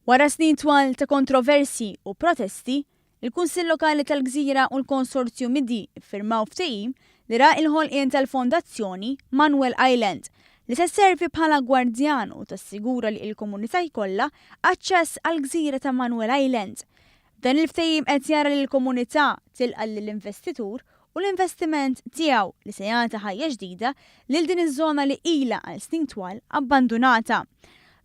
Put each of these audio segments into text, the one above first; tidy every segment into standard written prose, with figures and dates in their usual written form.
Wara snin twal ta' kontroversji u protesti, il-Kunsill Lokali tal-Gżira u l-konsorzju Midi firmaw ftehim li ra il-ħolqien tal-Fondazzjoni Manoel Island li se sservi bħala gwardjan u tassigura li l-komunità jkollha aċċess għall-gżira ta' Manoel Island. Dan il-ftehim qed jara li l-komunità tilqa' lill-investitur u l-investiment tiegħu li se jagħti ħajja ġdida lil din iż-żona li ilha għal snin twal abbandunata.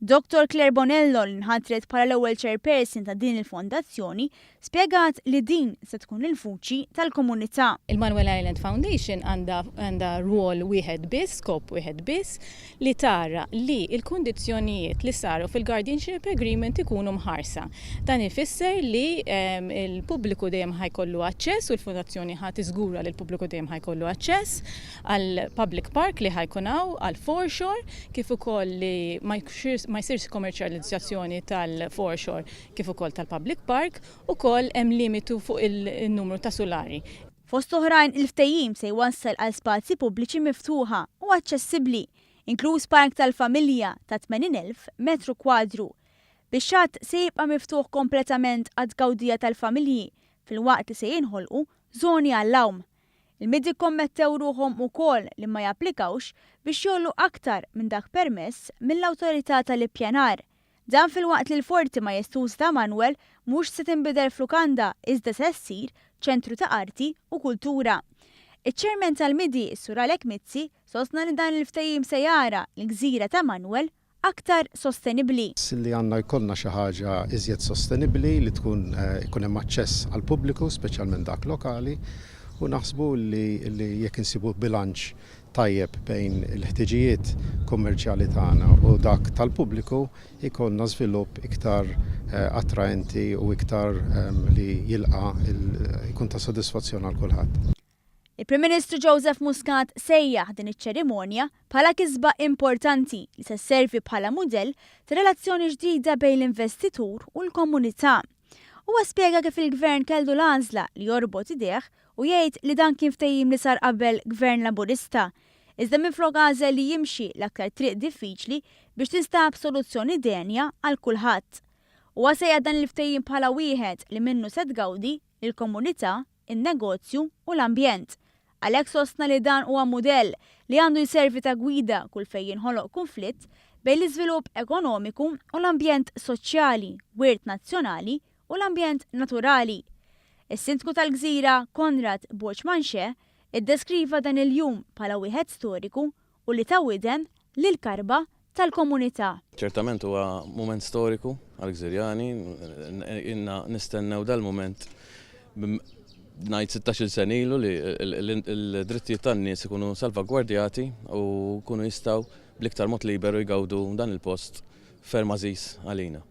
Dr. Bonello li nħatret bħala l-ewwel chairperson ta' din il-fondazzjoni spjegat li din se tkun il-vuċi tal-komunità. Il-Manoel Island Foundation għandha rwol wieħed biss, skop wieħed biss li tara li l-kundizzjonijiet li saru fil-guardianship agreement ikunu mħarsa. Dan ifisser li il-pubbliku dejjem ħajkollu aċċess u l-Fondazzjoni ħadd iżgura li l-pubbliku dejjem ħajkollu aċċess għall-public park li ħajkun hawn għall-foreshore kif ukoll li ma jsirx kommerċjalizzazzjoni tal-foreshore kif ukoll tal-public park ukoll hemm limitu fuq il-numru ta' solari. Fost oħrajn il-ftehim se jwassal għal spazji pubbliċi miftuħa u aċċessibbli, inkluż park tal-familja ta' 80,000 metru kwadru. Bix-xatt se jibqa' miftuħ kompletament għad-gawdija tal-familji filwaqt li se jinħolqu żoni għall-għawm. Il-Midi kommettew ruhom ukoll li ma japplikawx biex jollu aktar minn dak permess mill-awtorità tal-ippjanar. Dan filwaqt li l-forti ma jestuż ta' Manuel mhux se tinbidel flukanda iżda se ssir ċentru ta' arti u kultura. Iċ-ċermen tal-Midi, Sur Alek Mizzi, sostna li dan il-ftehim se jara l-gżira ta' Manuel aktar sostenibbli. Li għandna jkollna xi ħaġa iżjed sostenibbli li tkun ikun hemm aċċess għall-pubbliku, speċjalment dak lokali, u naħsbu li jekk insibu bilanċ tajjeb bejn il-ħtiġijiet kummerċjali tagħna u dak tal-pubbliku jkollna żvilupp iktar attraenti u iktar li jilqa' jkun ta' sodisfazzjon għal kulħadd. Il-Prim Ministru Joseph Muscat sejjaħ din iċ-ċerimonja bħala kisba importanti li se sservi bħala mudell ta' relazzjoni ġdida bejn l-investitur u l-komunità. Huwa spjega kif il-Gvern kellu l-għażla li jorbot idejh u jgħid li dan kien ftehim li sar qabel Gvern Laburista. Iżda minflok għażel li jimxi l-aktar triq diffiċli biex tinstab soluzzjoni denja għal kulħadd. Huwa sejja dan il-ftehim bħala wieħed li minnu se tgawdi il-komunità, in-negozju u l-ambjent. Għalhekk sostna li dan huwa mudell li għandu jservi ta' gwida kull fejn jinħoloq konflitt bejn l-iżvilupp ekonomiku u l-ambjent soċjali, wirt nazzjonali u l-ambjent naturali. Is-Sindku tal-Gżira Konrad Boċmanxe iddeskriva dan il-jum bħala wieħed storiku u li ta' widen lil-karba tal-komunità. Ċertament huwa mument storiku għall-Gżirjani, inna nistennew dal-mument ngħid 16-il sen ilu li l-drittijiet tan-nies ikunu salvagwardjati u jkunu jistgħu bl-iktar mod liberu jgawdu dan il-post ferm għażiż għalina.